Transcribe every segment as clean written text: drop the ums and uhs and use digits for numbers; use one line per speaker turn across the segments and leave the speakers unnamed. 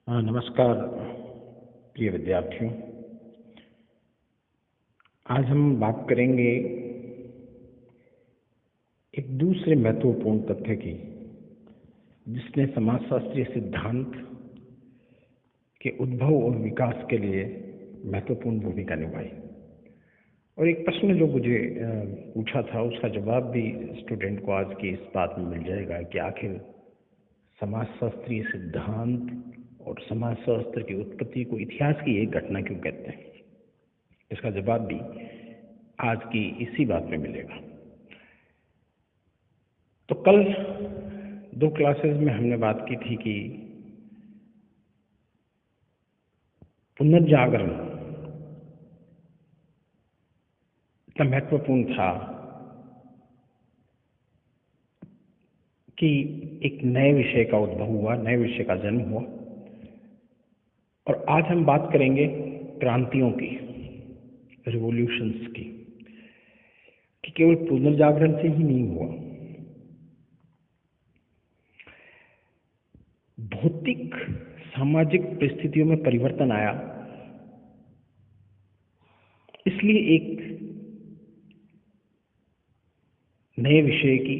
हाँ, नमस्कार प्रिय विद्यार्थियों। आज हम बात करेंगे एक दूसरे महत्वपूर्ण तथ्य की जिसने समाजशास्त्रीय सिद्धांत के उद्भव और विकास के लिए महत्वपूर्ण भूमिका निभाई। और एक प्रश्न जो मुझे पूछा था उसका जवाब भी स्टूडेंट को आज की इस बात में मिल जाएगा कि आखिर समाजशास्त्रीय सिद्धांत और समाजशास्त्र की उत्पत्ति को इतिहास की एक घटना क्यों कहते हैं। इसका जवाब भी आज की इसी बात में मिलेगा। तो कल 2 क्लासेस में हमने बात की थी कि पुनर्जागरण इतना महत्वपूर्ण था कि एक नए विषय का उद्भव हुआ, नए विषय का जन्म हुआ। और आज हम बात करेंगे क्रांतियों की, रिवॉल्यूशंस की, कि केवल पुनर्जागरण से ही नहीं हुआ। भौतिक सामाजिक परिस्थितियों में परिवर्तन आया, इसलिए एक नए विषय की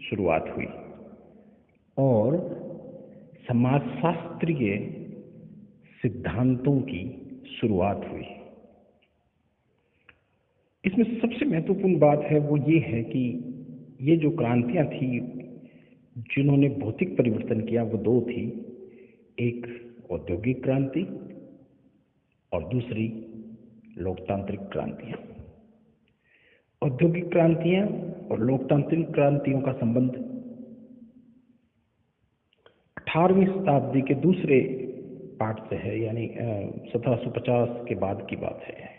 शुरुआत हुई और समाजशास्त्रीय सिद्धांतों की शुरुआत हुई। इसमें सबसे महत्वपूर्ण बात है वो ये है कि ये जो क्रांतियां थी जिन्होंने भौतिक परिवर्तन किया वो 2 थी। एक औद्योगिक क्रांति और दूसरी लोकतांत्रिक क्रांतियां। औद्योगिक क्रांतियां और लोकतांत्रिक क्रांतियों का संबंध 18वीं शताब्दी के दूसरे पार्ट से है, यानी 1750 के बाद की बात है।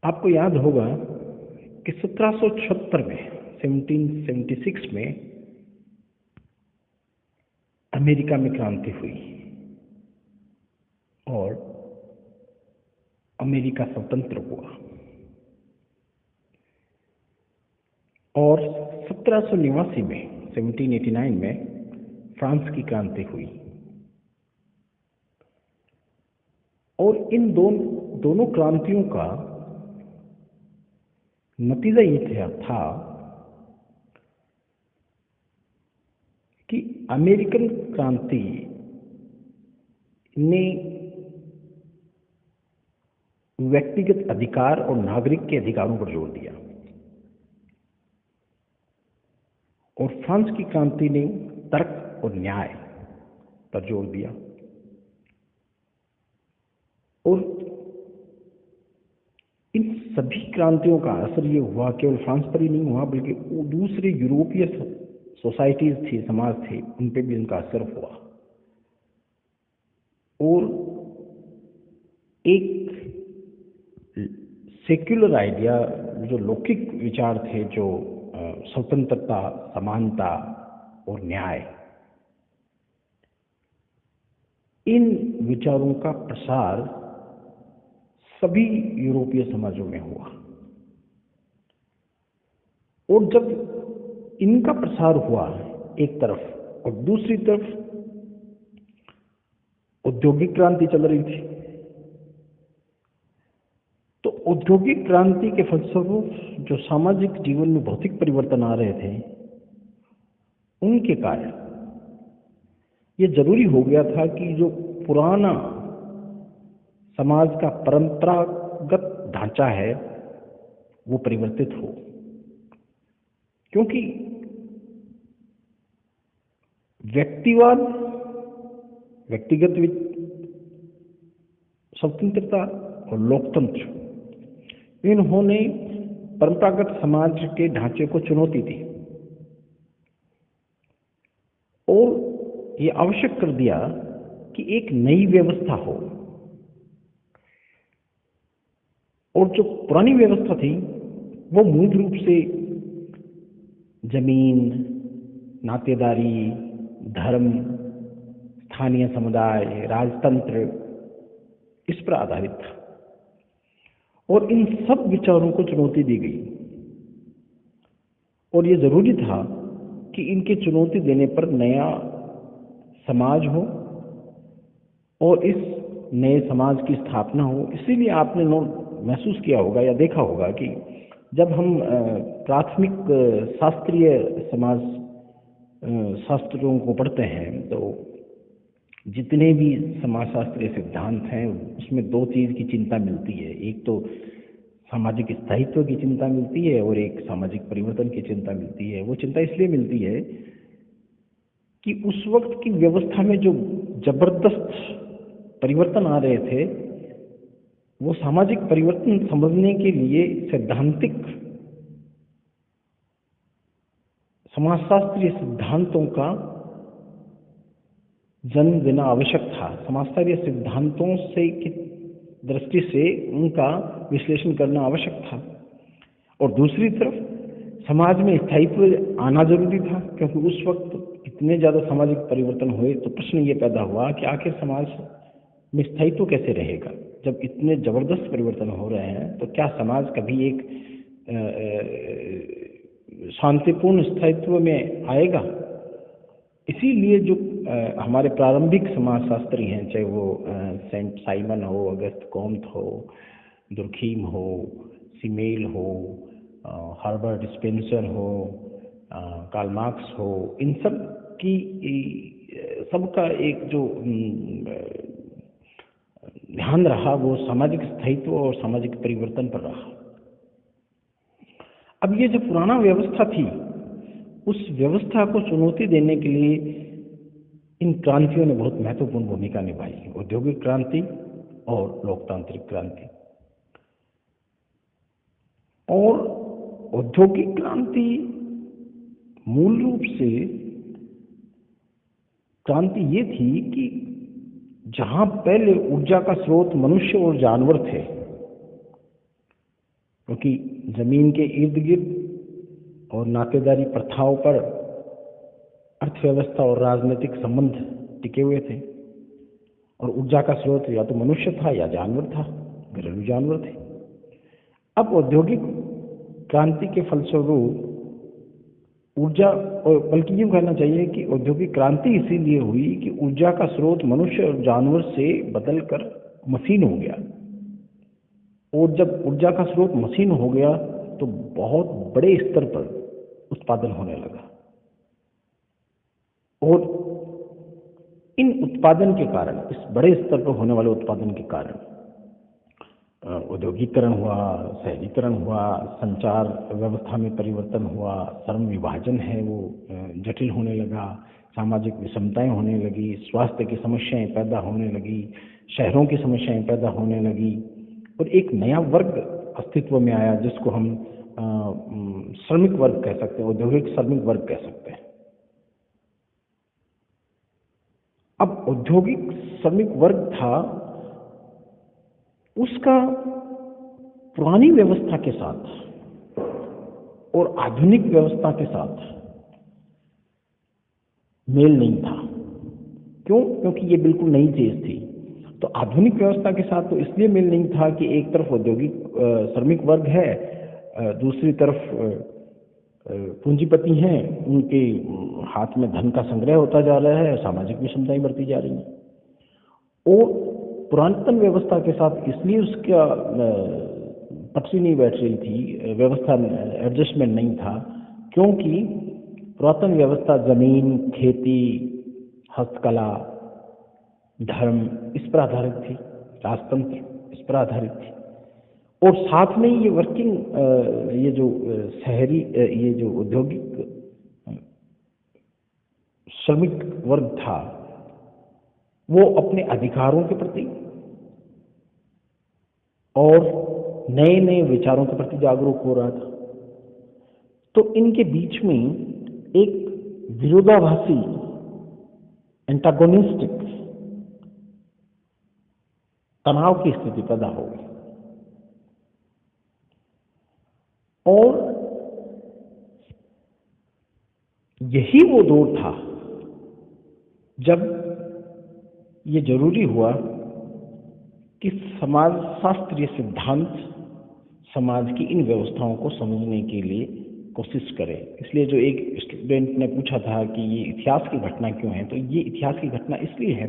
आपको याद होगा कि 1776 में 1776 में अमेरिका में क्रांति हुई और अमेरिका स्वतंत्र हुआ। और 1789 में 1789 में फ्रांस की क्रांति हुई। और इन दोनों क्रांतियों का नतीजा ये था कि अमेरिकन क्रांति ने व्यक्तिगत अधिकार और नागरिक के अधिकारों पर जोर दिया और फ्रांस की क्रांति ने तर्क और न्याय पर जोर दिया। और इन सभी क्रांतियों का असर ये हुआ, केवल फ्रांस पर ही नहीं हुआ बल्कि दूसरे यूरोपीय सोसाइटीज थी, समाज थे, उन पे भी इनका असर हुआ। और एक सेक्युलर आइडिया, जो लौकिक विचार थे, जो स्वतंत्रता, समानता और न्याय, इन विचारों का प्रसार सभी यूरोपीय समाजों में हुआ। और जब इनका प्रसार हुआ एक तरफ और दूसरी तरफ औद्योगिक क्रांति चल रही थी, तो औद्योगिक क्रांति के फलस्वरूप जो सामाजिक जीवन में भौतिक परिवर्तन आ रहे थे, उनके कारण ये जरूरी हो गया था कि जो पुराना समाज का परंपरागत ढांचा है वो परिवर्तित हो। क्योंकि व्यक्तिवाद, व्यक्तिगत स्वतंत्रता और लोकतंत्र, इन्होंने परंपरागत समाज के ढांचे को चुनौती दी और ये आवश्यक कर दिया कि एक नई व्यवस्था हो। और जो पुरानी व्यवस्था थी वो मूल रूप से जमीन, नातेदारी, धर्म, स्थानीय समुदाय, राजतंत्र, इस पर आधारित था। और इन सब विचारों को चुनौती दी गई और ये जरूरी था कि इनकी चुनौती देने पर नया समाज हो और इस नए समाज की स्थापना हो। इसीलिए आपने महसूस किया होगा या देखा होगा कि जब हम प्राथमिक शास्त्रीय समाज शास्त्रों को पढ़ते हैं तो जितने भी समाजशास्त्रीय सिद्धांत हैं उसमें दो चीज़ की चिंता मिलती है। एक तो सामाजिक स्थायित्व की चिंता मिलती है और एक सामाजिक परिवर्तन की चिंता मिलती है। वो चिंता इसलिए मिलती है कि उस वक्त की व्यवस्था में जो जबरदस्त परिवर्तन आ रहे थे, वो सामाजिक परिवर्तन समझने के लिए सैद्धांतिक समाजशास्त्रीय सिद्धांतों का जन्म देना आवश्यक था। समाजशास्त्रीय सिद्धांतों से की दृष्टि से उनका विश्लेषण करना आवश्यक था और दूसरी तरफ समाज में स्थायित्व आना जरूरी था, क्योंकि उस वक्त इतने ज़्यादा सामाजिक परिवर्तन हुए तो प्रश्न ये पैदा हुआ कि आखिर समाज में स्थायित्व कैसे रहेगा। जब इतने ज़बरदस्त परिवर्तन हो रहे हैं तो क्या समाज कभी एक शांतिपूर्ण स्थायित्व में आएगा। इसीलिए जो हमारे प्रारंभिक समाजशास्त्री हैं, चाहे वो सेंट साइमन हो, अगस्त कॉम्ट हो, दुर्खीम हो, सीमेल हो, हर्बर्ट स्पेंसर हो, कार्ल मार्क्स हो, इन सब की सबका एक जो ध्यान रहा वो सामाजिक स्थायित्व और सामाजिक परिवर्तन पर रहा। अब ये जो पुराना व्यवस्था थी उस व्यवस्था को चुनौती देने के लिए इन क्रांतियों ने बहुत महत्वपूर्ण भूमिका निभाई, औद्योगिक क्रांति और लोकतांत्रिक क्रांति। और औद्योगिक क्रांति मूल रूप से क्रांति ये थी कि जहां पहले ऊर्जा का स्रोत मनुष्य और जानवर थे, क्योंकि जमीन के इर्द गिर्द और नातेदारी प्रथाओं पर अर्थव्यवस्था और राजनीतिक संबंध टिके हुए थे और ऊर्जा का स्रोत या तो मनुष्य था या जानवर था, घरेलू जानवर थे। अब औद्योगिक क्रांति के फलस्वरूप ऊर्जा, और बल्कि यूँ कहना चाहिए कि औद्योगिक क्रांति इसीलिए हुई कि ऊर्जा का स्रोत मनुष्य और जानवर से बदलकर मशीन हो गया। और जब ऊर्जा का स्रोत मशीन हो गया तो बहुत बड़े स्तर पर उत्पादन होने लगा और इन उत्पादन के कारण, इस बड़े स्तर पर होने वाले उत्पादन के कारण औद्योगिकरण हुआ, शहरीकरण हुआ, संचार व्यवस्था में परिवर्तन हुआ, श्रम विभाजन है वो जटिल होने लगा, सामाजिक विषमताएं होने लगी, स्वास्थ्य की समस्याएं पैदा होने लगी, शहरों की समस्याएं पैदा होने लगी और एक नया वर्ग अस्तित्व में आया जिसको हम श्रमिक वर्ग कह सकते हैं, औद्योगिक श्रमिक वर्ग कह सकते हैं। अब औद्योगिक श्रमिक वर्ग था, उसका पुरानी व्यवस्था के साथ और आधुनिक व्यवस्था के साथ मेल नहीं था। क्यों? क्योंकि ये बिल्कुल नई चीज थी। तो आधुनिक व्यवस्था के साथ तो इसलिए मेल नहीं था कि एक तरफ औद्योगिक श्रमिक वर्ग है, दूसरी तरफ पूंजीपति हैं, उनके हाथ में धन का संग्रह होता जा रहा है, सामाजिक विषमताएं बढ़ती जा रही हैं। और पुरातन व्यवस्था के साथ इसलिए उसका पटरी नहीं बैठ रही थी, व्यवस्था एडजस्टमेंट नहीं था, क्योंकि पुरातन व्यवस्था जमीन, खेती, हस्तकला, धर्म इस पर आधारित थी, राजतंत्र इस पर आधारित थी। और साथ में ये वर्किंग, ये जो शहरी, ये जो औद्योगिक श्रमिक वर्ग था वो अपने अधिकारों के प्रति और नए नए विचारों के प्रति जागरूक हो रहा था। तो इनके बीच में एक विरोधाभासी, एंटागोनिस्टिक तनाव की स्थिति पैदा हो गई। और यही वो दौर था जब ये जरूरी हुआ कि समाजशास्त्रीय सिद्धांत समाज की इन व्यवस्थाओं को समझने के लिए कोशिश करें। इसलिए जो एक स्टूडेंट ने पूछा था कि ये इतिहास की घटना क्यों है, तो ये इतिहास की घटना इसलिए है